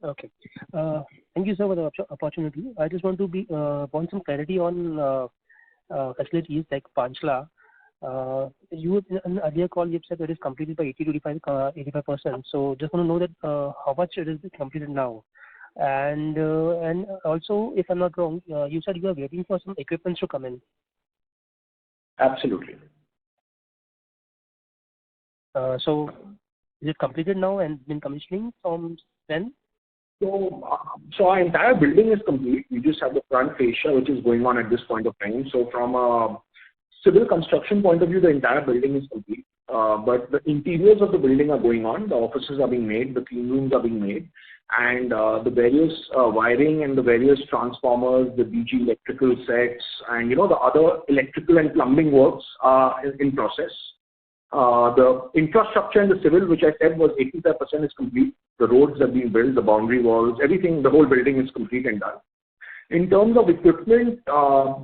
Okay. Thank you, sir, for the opportunity. I just want want some clarity on facilities like Panchla. You in an earlier call you said it is completed by 85%. So just want to know that how much it is completed now, and also if I'm not wrong, you said you are waiting for some equipment to come in. Absolutely. So is it completed now and been commissioning from when? So our entire building is complete. We just have the front fascia which is going on at this point of time. So from a civil construction point of view, the entire building is complete. But the interiors of the building are going on. The offices are being made. The clean rooms are being made. And the various wiring and the various transformers, the DG electrical sets, and the other electrical and plumbing works are in process. The infrastructure and the civil, which I said was 85% is complete. The roads have been built, the boundary walls, everything, the whole building is complete and done. In terms of equipment,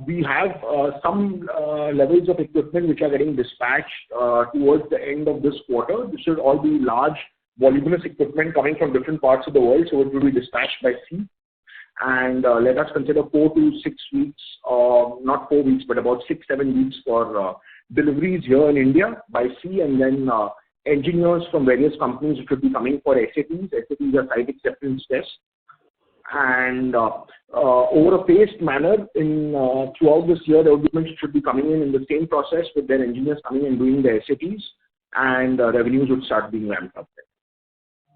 we have some levels of equipment which are getting dispatched towards the end of this quarter. This should all be large, voluminous equipment coming from different parts of the world, so it will be dispatched by sea. And let us consider 4 to 6 weeks, not 4 weeks, but about 6-7 weeks for deliveries here in India by sea, and then engineers from various companies which will be coming for SATs. SATs are site acceptance tests. And over a phased manner throughout this year, the equipment should be coming in the same process with their engineers coming and doing the SATs, and revenues would start being ramped up there.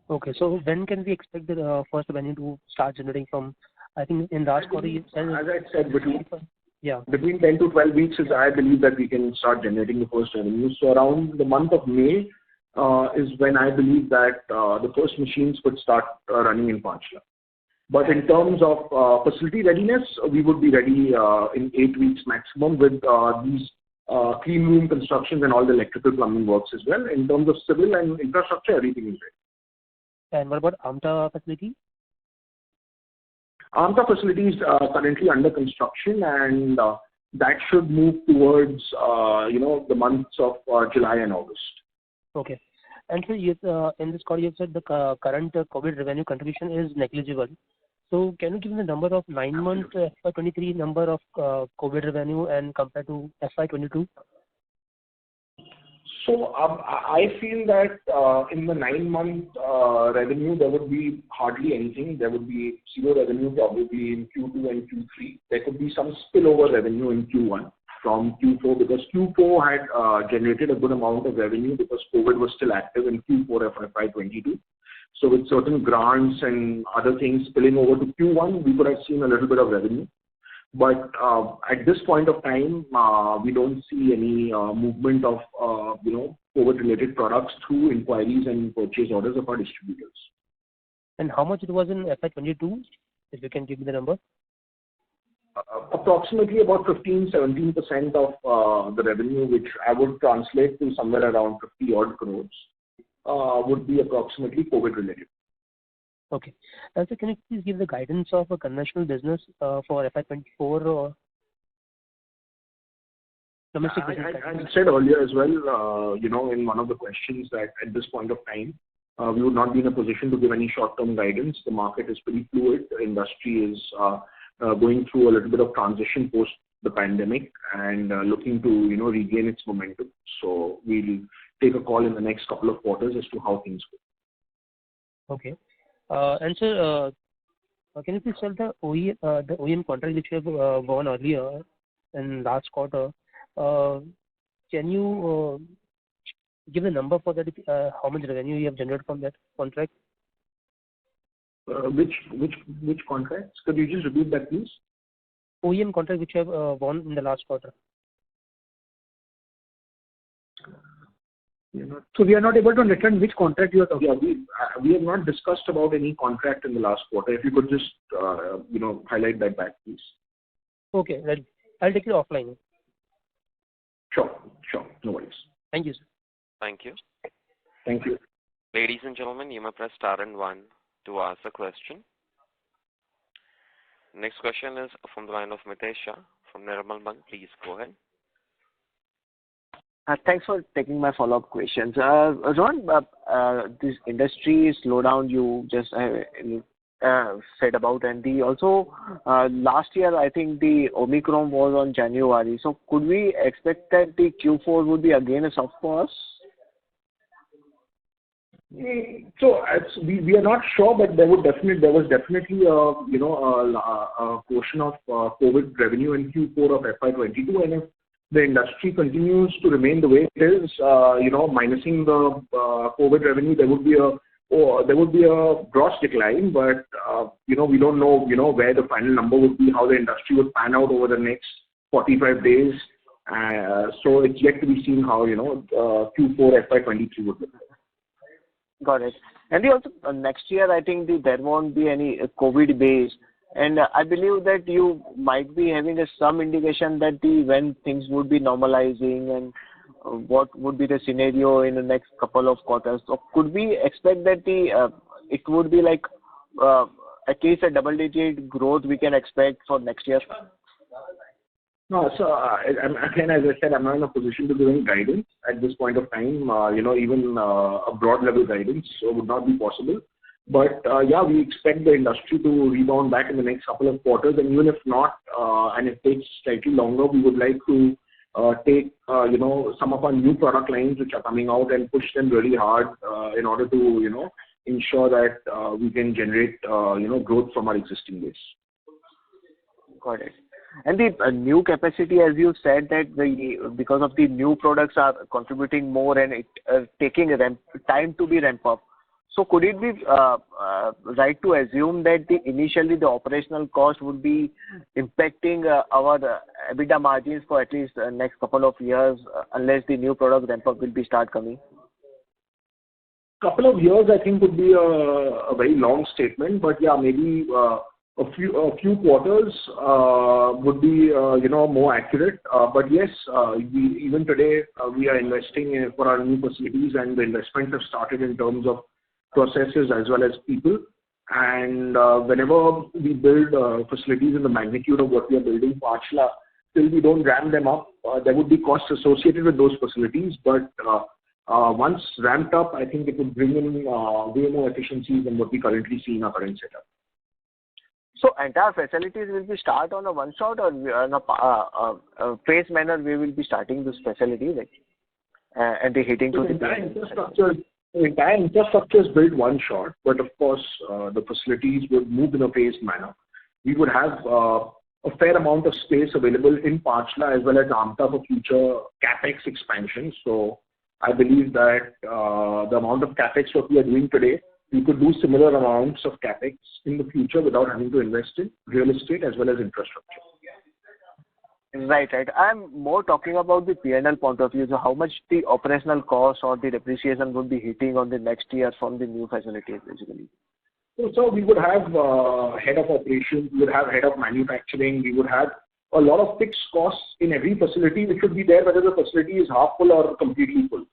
Okay, so when can we expect the first revenue to start generating from? I think in last quarter you said. As I said, between 10 to 12 weeks is I believe that we can start generating the first revenue. So around the month of May is when I believe that the first machines could start running in Panchla. But in terms of facility readiness, we would be ready in 8 weeks maximum with these clean room constructions and all the electrical plumbing works as well. In terms of civil and infrastructure, everything is ready. And what about AMTA facility? AMTA facility is currently under construction, and that should move towards, the months of July and August. Okay. And so in this call, you said the current COVID revenue contribution is negligible. So can you give me the number of 9-month FY23 number of COVID revenue and compared to FY22? So I feel that in the 9-month revenue, there would be hardly anything. There would be zero revenue probably in Q2 and Q3. There could be some spillover revenue in Q1 from Q4 because Q4 had generated a good amount of revenue because COVID was still active in Q4 of FY22. So with certain grants and other things spilling over to Q1, we could have seen a little bit of revenue. But at this point of time, we don't see any movement of COVID-related products through inquiries and purchase orders of our distributors. And how much it was in FY22, if you can give me the number? Approximately about 15-17% of the revenue, which I would translate to somewhere around 50 odd crores, would be approximately COVID-related. Okay. And so can you please give the guidance of a conventional business for FY24 or domestic business? I said earlier as well, in one of the questions that at this point of time, we would not be in a position to give any short-term guidance. The market is pretty fluid. The industry is going through a little bit of transition post the pandemic and looking to, regain its momentum. So we'll take a call in the next couple of quarters as to how things go. Okay. And sir, can you please tell the OEM contract which you have won earlier in last quarter? Can you give a number for that? How much revenue you have generated from that contract? Which contracts? Could you just repeat that, please? OEM contract which you have won in the last quarter. So we are not able to understand which contract you are talking about. We have not discussed about any contract in the last quarter. If you could just, highlight that back, please. Okay, I'll take it offline. Sure. No worries. Thank you, sir. Thank you. Thank you. Ladies and gentlemen, you may press star and 1 to ask a question. Next question is from the line of Mitesh Shah from Nirmal Bang. Please go ahead. Thanks for taking my follow-up questions. Ron, this industry slowdown you just said about, and also last year I think the Omicron was on January. So could we expect that the Q4 would be again a soft for us? So we are not sure, but there was definitely a portion of COVID revenue in Q4 of FY22, and if the industry continues to remain the way it is, minusing the COVID revenue, there would be a gross decline, but we don't know, where the final number would be, how the industry would pan out over the next 45 days. So it's yet to be seen how Q4 FY23 would look. Got it. And also next year, I think there won't be any COVID base. And I believe that you might be having some indication that when things would be normalizing and what would be the scenario in the next couple of quarters. So could we expect that it would be like at least a double-digit growth we can expect for next year? No, so again, as I said, I'm not in a position to give any guidance at this point of time. Even a broad level guidance would not be possible. But we expect the industry to rebound back in the next couple of quarters. And even if not, and it takes slightly longer, we would like to take some of our new product lines which are coming out and push them really hard in order to ensure that we can generate growth from our existing base. Got it. And the new capacity, as you said, that because of the new products are contributing more and it taking time to be ramp up. So could it be right to assume that initially the operational cost would be impacting our EBITDA margins for at least the next couple of years unless the new product ramp up will start coming? Couple of years, I think, would be a very long statement, but maybe a few quarters would be more accurate. But yes, even today we are investing for our new facilities, and the investments have started in terms of processes as well as people. And whenever we build facilities in the magnitude of what we are building, Pachla, till we don't ramp them up, there would be costs associated with those facilities. But once ramped up, I think it would bring in way more efficiencies than what we currently see in our current setup. So entire facilities will be start on a one shot, or in a phase manner we will be starting this facility, like and the heating to the entire infrastructure is built one shot, but of course the facilities would move in a phased manner. We would have a fair amount of space available in Panchla as well as Amta for future capex expansion. So I believe that the amount of capex what we are doing today, we could do similar amounts of capex in the future without having to invest in real estate as well as infrastructure. Right. I'm more talking about the P&L point of view. So how much the operational cost or the depreciation would be hitting on the next year from the new facilities, basically? So we would have head of operations, we would have head of manufacturing, we would have a lot of fixed costs in every facility which should be there whether the facility is half full or completely full.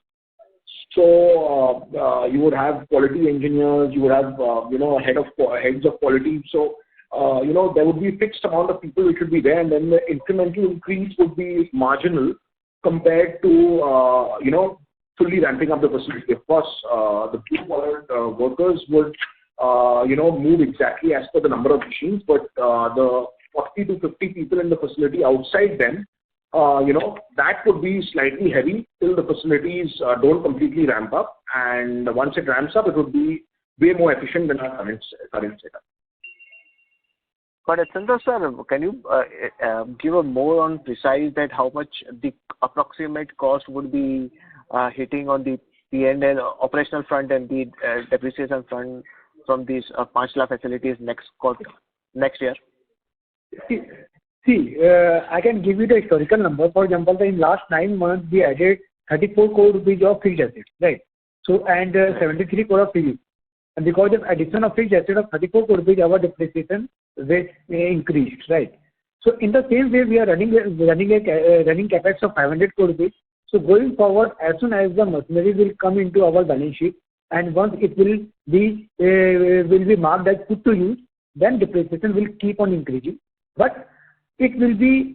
So you would have quality engineers, you would have heads of quality. So there would be a fixed amount of people which should be there, and then the incremental increase would be marginal compared to fully ramping up the facility. Of course, the blue-collar workers would move exactly as per the number of machines, but the 40 to 50 people in the facility outside them, that would be slightly heavy till the facilities don't completely ramp up. And once it ramps up, it would be way more efficient than our current setup. But Chandra sir, can you give a more on precise that how much the approximate cost would be hitting on the P&L operational front and the depreciation front from these Panchla facilities next year? See, I can give you the historical number. For example, in last 9 months, we added 34 crore rupees of fixed assets, right? So, and 73 crore of fixed. And because of addition of fixed asset of 34 crore rupees, our depreciation rate increased, right? So, in the same way, we are running capex of 500 crore rupees. So, going forward, as soon as the machinery will come into our balance sheet, and once it will be marked as put to use, then depreciation will keep on increasing. But it will be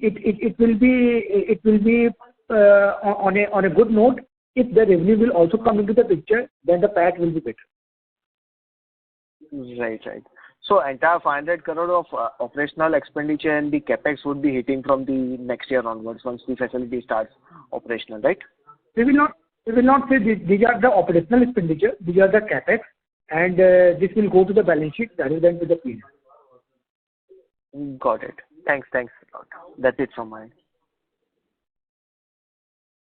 on a good note. If the revenue will also come into the picture, then the PAT will be better. Right. So entire 500 crore of operational expenditure and the capex would be hitting from the next year onwards once the facility starts operational, right? We will not say these are the operational expenditure. These are the capex, and this will go to the balance sheet rather than to the P&L. Got it. Thanks a lot. That's it from my end.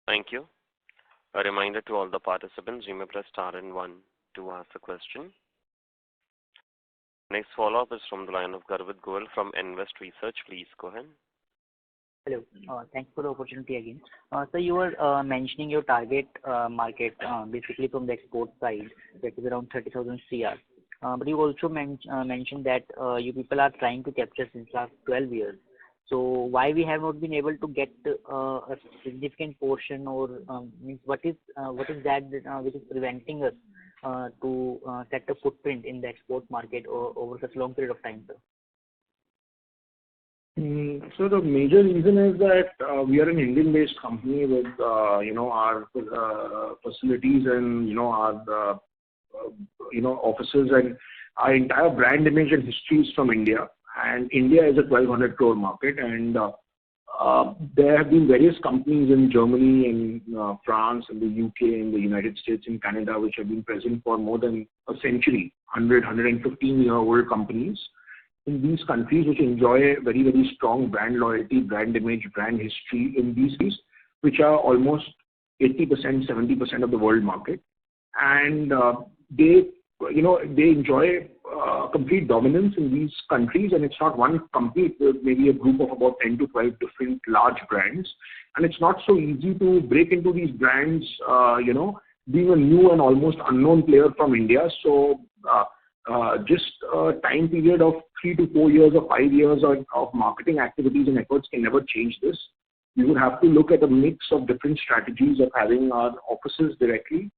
Thank you. A reminder to all the participants, you may press star and 1 to ask a question. Next follow-up is from the line of Garvit Goel from Invest Research. Please go ahead. Hello. Thanks for the opportunity again. So you were mentioning your target market basically from the export side, that is around 30,000 CR. But you also mentioned that you people are trying to capture since last 12 years. So why we have not been able to get a significant portion, or means what is that which is preventing us to set a footprint in the export market over such long period of time, sir? So the major reason is that we are an Indian-based company with our facilities and our offices, and our entire brand image and history is from India. And India is a 1,200 crore market, and there have been various companies in Germany and France and the UK and the United States and Canada which have been present for more than a century, 115-year-old companies in these countries which enjoy very, very strong brand loyalty, brand image, brand history in these countries, which are almost 80%, 70% of the world market. And they enjoy complete dominance in these countries, and it's not one company, it's maybe a group of about 10 to 12 different large brands. And it's not so easy to break into these brands, being a new and almost unknown player from India. So just a time period of 3 to 4 years or 5 years of marketing activities and efforts can never change this. We would have to look at a mix of different strategies of having our offices directly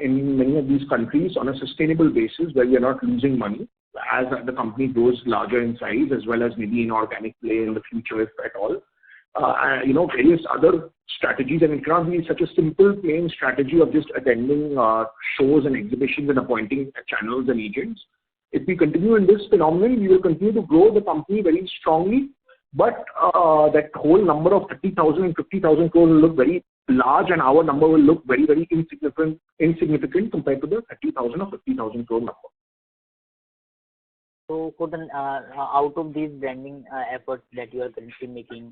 in many of these countries on a sustainable basis where we are not losing money as the company grows larger in size, as well as maybe inorganic play in the future, if at all. various other strategies, and it cannot be such a simple, plain strategy of just attending shows and exhibitions and appointing channels and agents. If we continue in this phenomenon, we will continue to grow the company very strongly, but that whole number of 30,000 and 50,000 crores will look very large, and our number will look very, very insignificant compared to the 30,000 or 50,000 crore number. So for the out of these branding efforts that you are currently making,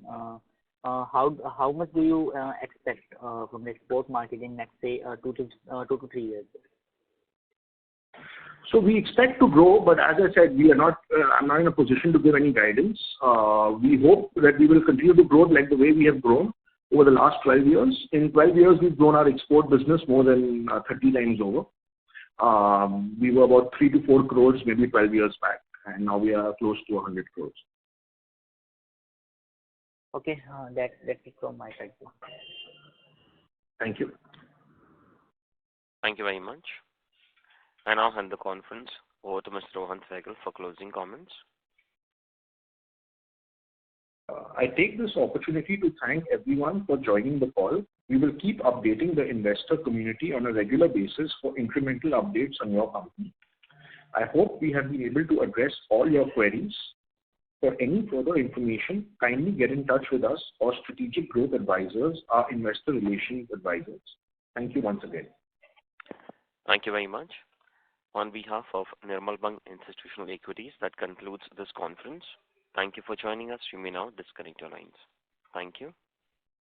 how much do you expect from the export market in next, say, 2 to 3 years? So we expect to grow, but as I said, we are not. I'm not in a position to give any guidance. We hope that we will continue to grow like the way we have grown over the last 12 years. In 12 years, we've grown our export business more than 30 times over. We were about 3 to 4 crores maybe 12 years back, and now we are close to 100 crores. Okay, that's it from my side. Thank you. Thank you very much. I now hand the conference over to Mr. Rohan Sehgal for closing comments. I take this opportunity to thank everyone for joining the call. We will keep updating the investor community on a regular basis for incremental updates on your company. I hope we have been able to address all your queries. For any further information, kindly get in touch with us or Strategic Growth Advisors, our investor relations advisors. Thank you once again. Thank you very much. On behalf of Nirmal Bang Institutional Equities, that concludes this conference. Thank you for joining us. You may now disconnect your lines. Thank you.